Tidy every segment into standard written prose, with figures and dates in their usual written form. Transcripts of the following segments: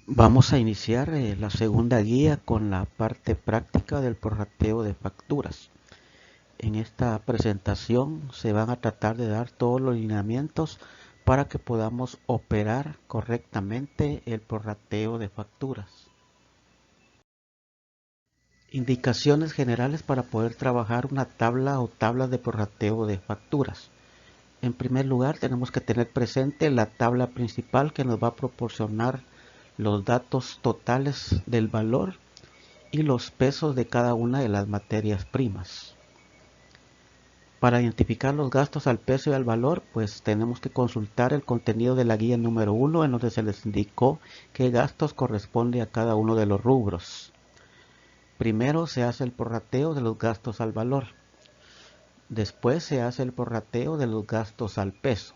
Vamos a iniciar la segunda guía con la parte práctica del prorrateo de facturas. En esta presentación se van a tratar de dar todos los lineamientos para que podamos operar correctamente el prorrateo de facturas. Indicaciones generales para poder trabajar una tabla o tablas de prorrateo de facturas. En primer lugar, tenemos que tener presente la tabla principal que nos va a proporcionar los datos totales del valor y los pesos de cada una de las materias primas. Para identificar los gastos al peso y al valor, pues tenemos que consultar el contenido de la guía número 1, en donde se les indicó qué gastos corresponde a cada uno de los rubros. Primero se hace el prorrateo de los gastos al valor. Después se hace el prorrateo de los gastos al peso.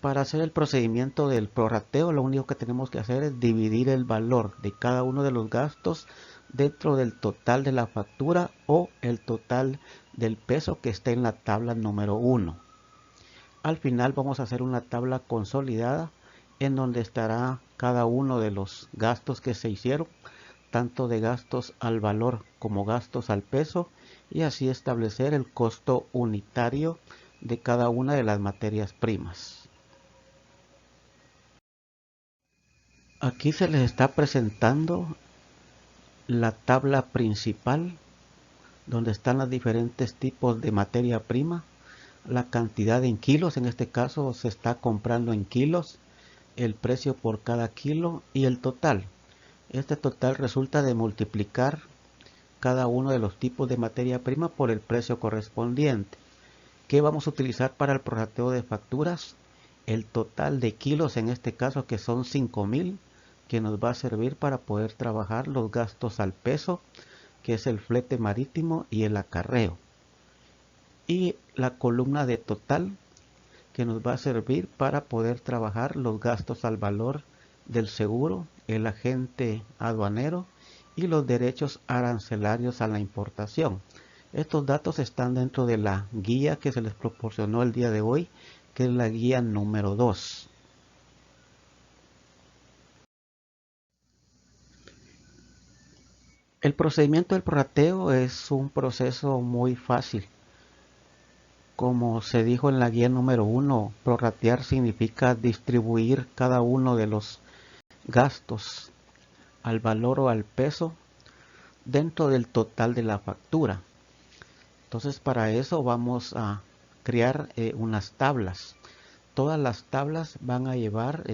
Para hacer el procedimiento del prorrateo, lo único que tenemos que hacer es dividir el valor de cada uno de los gastos dentro del total de la factura o el total del peso que esté en la tabla número 1. Al final vamos a hacer una tabla consolidada en donde estará cada uno de los gastos que se hicieron, tanto de gastos al valor como gastos al peso, y así establecer el costo unitario de cada una de las materias primas. Aquí se les está presentando la tabla principal donde están los diferentes tipos de materia prima, la cantidad en kilos, en este caso se está comprando en kilos, el precio por cada kilo y el total. Este total resulta de multiplicar cada uno de los tipos de materia prima por el precio correspondiente. ¿Qué vamos a utilizar para el prorrateo de facturas? El total de kilos, en este caso que son 5,000, que nos va a servir para poder trabajar los gastos al peso, que es el flete marítimo y el acarreo. Y la columna de total, que nos va a servir para poder trabajar los gastos al valor del seguro, el agente aduanero y los derechos arancelarios a la importación. Estos datos están dentro de la guía que se les proporcionó el día de hoy, que es la guía número 2. El procedimiento del prorrateo es un proceso muy fácil. Como se dijo en la guía número 1, prorratear significa distribuir cada uno de los gastos al valor o al peso dentro del total de la factura. Entonces para eso vamos a crear unas tablas. Todas las tablas van a llevar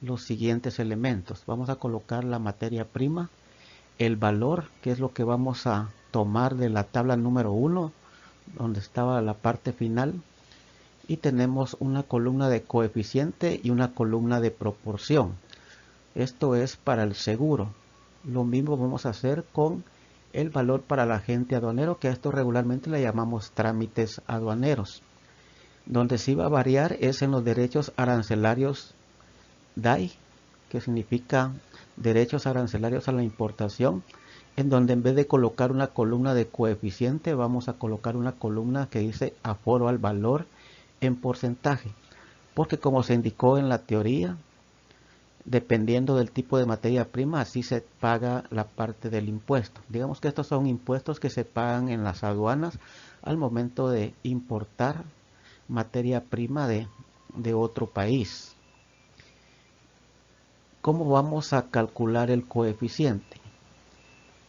los siguientes elementos. Vamos a colocar la materia prima, el valor, que es lo que vamos a tomar de la tabla número 1, donde estaba la parte final, y tenemos una columna de coeficiente y una columna de proporción. Esto es para el seguro. Lo mismo vamos a hacer con el valor para el agente aduanero, que a esto regularmente le llamamos trámites aduaneros. Donde sí va a variar es en los derechos arancelarios DAI, que significa derechos arancelarios a la importación, en donde en vez de colocar una columna de coeficiente, vamos a colocar una columna que dice aforo al valor en porcentaje, porque como se indicó en la teoría, dependiendo del tipo de materia prima, así se paga la parte del impuesto. Digamos que estos son impuestos que se pagan en las aduanas al momento de importar materia prima de otro país. ¿Cómo vamos a calcular el coeficiente?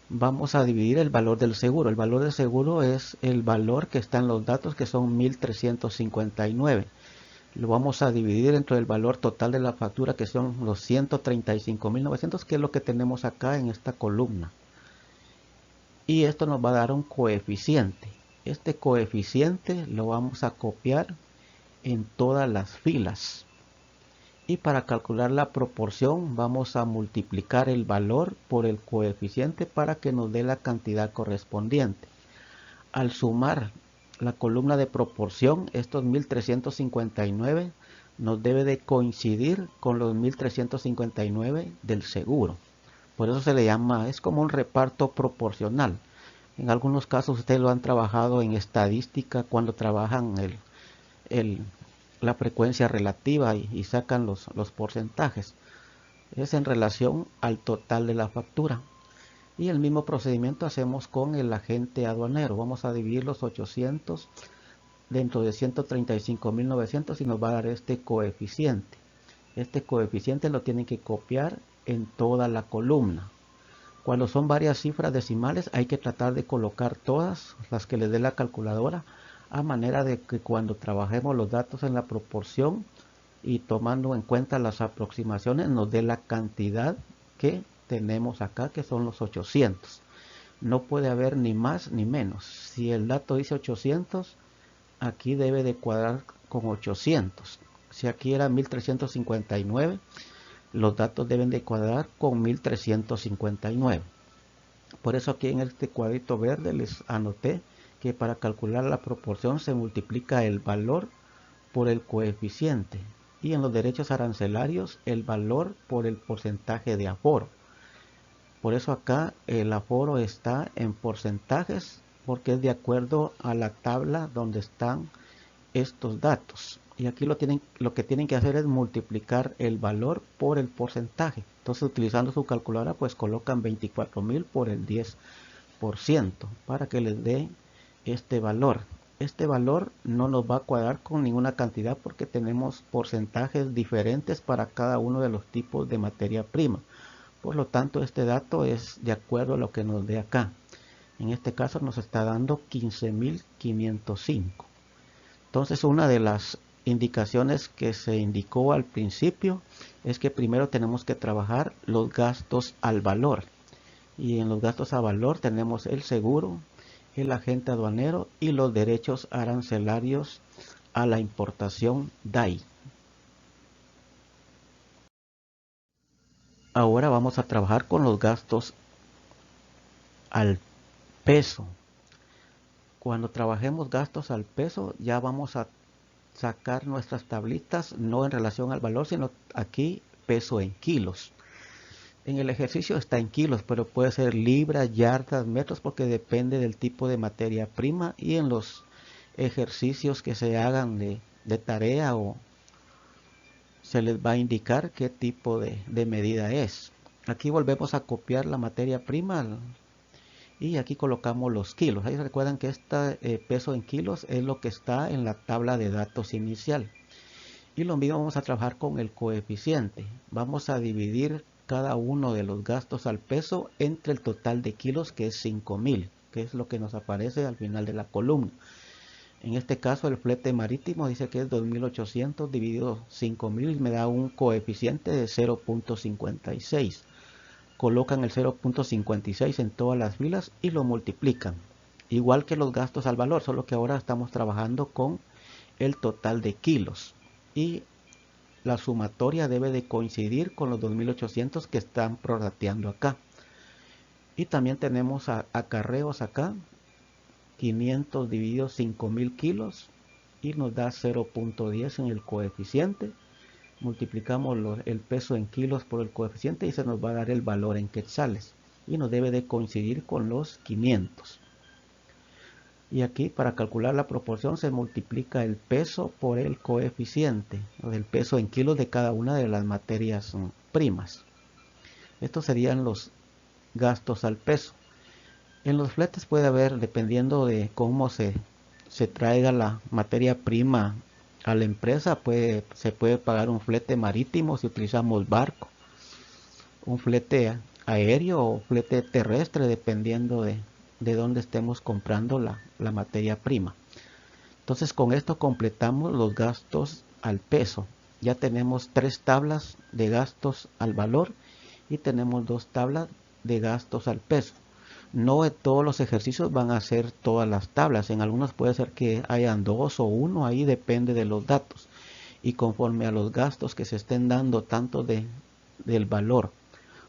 Vamos a dividir el valor del seguro. El valor del seguro es el valor que está en los datos, que son 1.359. Lo vamos a dividir entre el valor total de la factura, que son los 135.900, que es lo que tenemos acá en esta columna. Y esto nos va a dar un coeficiente. Este coeficiente lo vamos a copiar en todas las filas. Y para calcular la proporción vamos a multiplicar el valor por el coeficiente para que nos dé la cantidad correspondiente. Al sumar la columna de proporción, estos 1.359 nos debe de coincidir con los 1.359 del seguro. Por eso se le llama, es como un reparto proporcional. En algunos casos ustedes lo han trabajado en estadística cuando trabajan la frecuencia relativa y sacan los porcentajes. Es en relación al total de la factura. Y el mismo procedimiento hacemos con el agente aduanero. Vamos a dividir los 800 dentro de 135.900 y nos va a dar este coeficiente. Este coeficiente lo tienen que copiar en toda la columna. Cuando son varias cifras decimales hay que tratar de colocar todas las que les dé la calculadora, a manera de que cuando trabajemos los datos en la proporción y tomando en cuenta las aproximaciones nos dé la cantidad que tenemos acá, que son los 800. No puede haber ni más ni menos. Si el dato dice 800, aquí debe de cuadrar con 800. Si aquí era 1359, los datos deben de cuadrar con 1359. Por eso aquí en este cuadrito verde les anoté que para calcular la proporción se multiplica el valor por el coeficiente, y en los derechos arancelarios el valor por el porcentaje de aforo. Por eso acá el aforo está en porcentajes, porque es de acuerdo a la tabla donde están estos datos. Y aquí lo que tienen que hacer es multiplicar el valor por el porcentaje. Entonces, utilizando su calculadora, pues colocan 24.000 por el 10% para que les dé este valor. Este valor no nos va a cuadrar con ninguna cantidad porque tenemos porcentajes diferentes para cada uno de los tipos de materia prima. Por lo tanto, este dato es de acuerdo a lo que nos dé acá. En este caso nos está dando 15.505. Entonces, una de las indicaciones que se indicó al principio es que primero tenemos que trabajar los gastos al valor. Y en los gastos a valor tenemos el seguro, el agente aduanero y los derechos arancelarios a la importación DAI. Ahora vamos a trabajar con los gastos al peso. Cuando trabajemos gastos al peso, ya vamos a sacar nuestras tablitas no en relación al valor, sino aquí peso en kilos. En el ejercicio está en kilos, pero puede ser libras, yardas, metros, porque depende del tipo de materia prima, y en los ejercicios que se hagan de tarea o se les va a indicar qué tipo de medida es. Aquí volvemos a copiar la materia prima y aquí colocamos los kilos. Ahí recuerdan que este peso en kilos es lo que está en la tabla de datos inicial. Y lo mismo vamos a trabajar con el coeficiente. Vamos a dividir cada uno de los gastos al peso entre el total de kilos, que es 5.000, que es lo que nos aparece al final de la columna. En este caso el flete marítimo dice que es 2.800 dividido 5.000 y me da un coeficiente de 0.56. Colocan el 0.56 en todas las filas y lo multiplican. Igual que los gastos al valor, solo que ahora estamos trabajando con el total de kilos. Y la sumatoria debe de coincidir con los 2.800 que están prorrateando acá. Y también tenemos acarreos acá, 500 dividido 5.000 kilos y nos da 0.10 en el coeficiente. Multiplicamos el peso en kilos por el coeficiente y se nos va a dar el valor en quetzales, y nos debe de coincidir con los 500. Y aquí para calcular la proporción se multiplica el peso por el coeficiente, o el peso en kilos de cada una de las materias primas. Estos serían los gastos al peso. En los fletes puede haber, dependiendo de cómo se traiga la materia prima a la empresa, se puede pagar un flete marítimo si utilizamos barco, un flete aéreo o flete terrestre, dependiendo de dónde estemos comprando la materia prima. Entonces, con esto completamos los gastos al peso. Ya tenemos 3 tablas de gastos al valor y tenemos 2 tablas de gastos al peso. No en todos los ejercicios van a ser todas las tablas. En algunos puede ser que hayan 2 o 1, ahí depende de los datos. Y conforme a los gastos que se estén dando tanto del valor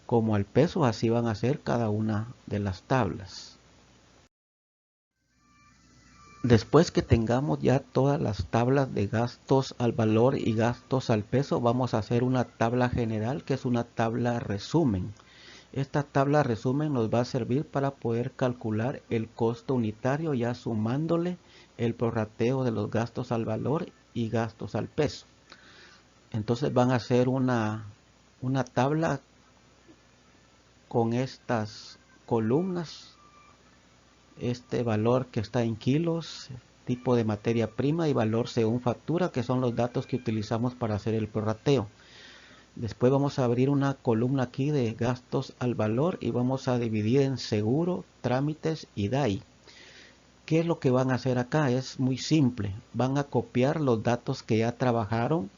como al peso, así van a ser cada una de las tablas. Después que tengamos ya todas las tablas de gastos al valor y gastos al peso, vamos a hacer una tabla general, que es una tabla resumen. Esta tabla resumen nos va a servir para poder calcular el costo unitario, ya sumándole el prorrateo de los gastos al valor y gastos al peso. Entonces van a hacer una una tabla con estas columnas, este valor que está en kilos, tipo de materia prima y valor según factura, que son los datos que utilizamos para hacer el prorrateo. Después vamos a abrir una columna aquí de gastos al valor y vamos a dividir en seguro, trámites y DAI. ¿Qué es lo que van a hacer acá? Es muy simple. Van a copiar los datos que ya trabajaron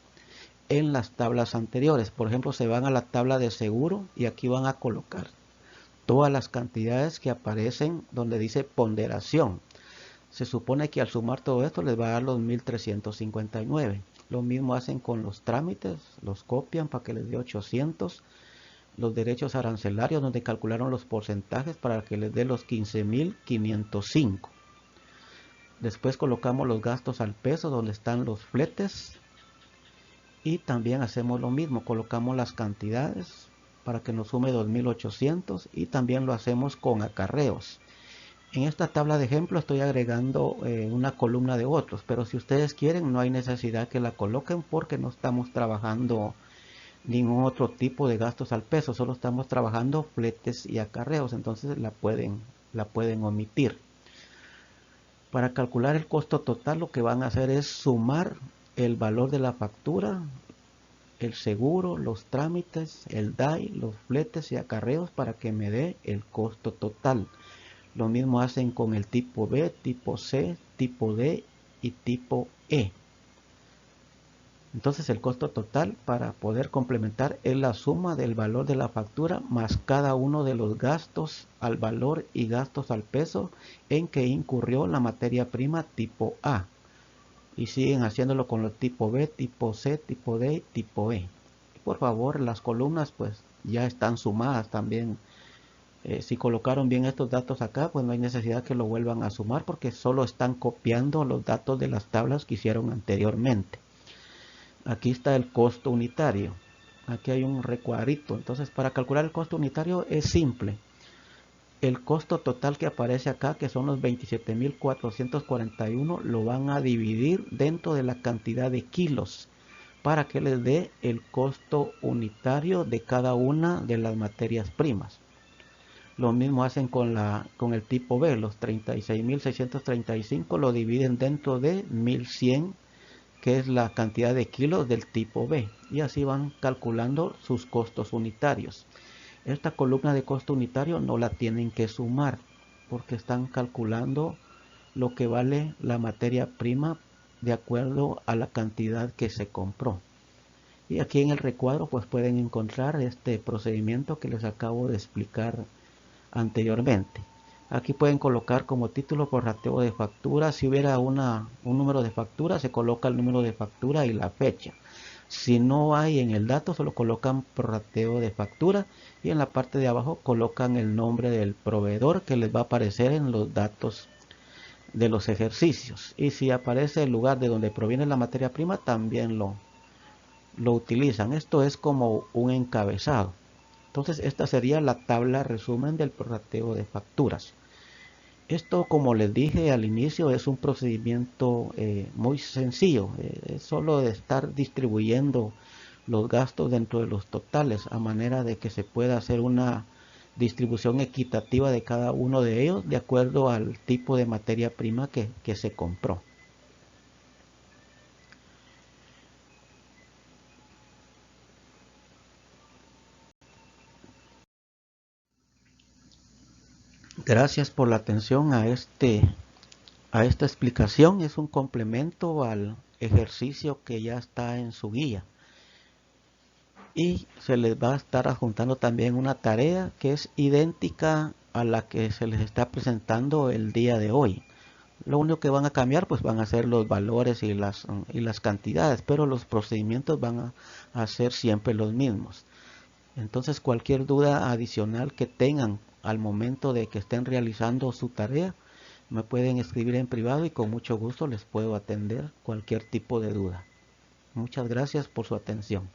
en las tablas anteriores. Por ejemplo, se van a la tabla de seguro y aquí van a colocar todas las cantidades que aparecen donde dice ponderación. Se supone que al sumar todo esto les va a dar los 1359. Lo mismo hacen con los trámites, los copian para que les dé 800. Los derechos arancelarios donde calcularon los porcentajes para que les dé los 15.505. Después colocamos los gastos al peso donde están los fletes. Y también hacemos lo mismo, colocamos las cantidades para que nos sume 2800 y también lo hacemos con acarreos. En esta tabla de ejemplo estoy agregando una columna de otros, pero si ustedes quieren no hay necesidad que la coloquen porque no estamos trabajando ningún otro tipo de gastos al peso, solo estamos trabajando fletes y acarreos, entonces la pueden omitir. Para calcular el costo total lo que van a hacer es sumar el valor de la factura, el seguro, los trámites, el DAI, los fletes y acarreos para que me dé el costo total. Lo mismo hacen con el tipo B, tipo C, tipo D y tipo E. Entonces el costo total para poder complementar es la suma del valor de la factura más cada uno de los gastos al valor y gastos al peso en que incurrió la materia prima tipo A. Y siguen haciéndolo con el tipo B, tipo C, tipo D, tipo E. Por favor, las columnas pues ya están sumadas también. Si colocaron bien estos datos acá, pues no hay necesidad que lo vuelvan a sumar porque solo están copiando los datos de las tablas que hicieron anteriormente. Aquí está el costo unitario. Aquí hay un recuadrito. Entonces, para calcular el costo unitario es simple. El costo total que aparece acá, que son los 27.441, lo van a dividir dentro de la cantidad de kilos para que les dé el costo unitario de cada una de las materias primas. Lo mismo hacen con el tipo B, los 36.635 lo dividen dentro de 1.100, que es la cantidad de kilos del tipo B, y así van calculando sus costos unitarios. Esta columna de costo unitario no la tienen que sumar porque están calculando lo que vale la materia prima de acuerdo a la cantidad que se compró. Y aquí en el recuadro pues pueden encontrar este procedimiento que les acabo de explicar anteriormente. Aquí pueden colocar como título prorrateo de factura. Si hubiera un número de factura, se coloca el número de factura y la fecha. Si no hay en el dato, solo colocan prorrateo de factura y en la parte de abajo colocan el nombre del proveedor que les va a aparecer en los datos de los ejercicios. Y si aparece el lugar de donde proviene la materia prima, también lo utilizan. Esto es como un encabezado. Entonces esta sería la tabla resumen del prorrateo de facturas. Esto, como les dije al inicio, es un procedimiento muy sencillo. Es solo de estar distribuyendo los gastos dentro de los totales a manera de que se pueda hacer una distribución equitativa de cada uno de ellos de acuerdo al tipo de materia prima que se compró. Gracias por la atención a esta explicación. Es un complemento al ejercicio que ya está en su guía. Y se les va a estar adjuntando también una tarea que es idéntica a la que se les está presentando el día de hoy. Lo único que van a cambiar pues van a ser los valores y las cantidades, pero los procedimientos van a ser siempre los mismos. Entonces cualquier duda adicional que tengan al momento de que estén realizando su tarea, me pueden escribir en privado y con mucho gusto les puedo atender cualquier tipo de duda. Muchas gracias por su atención.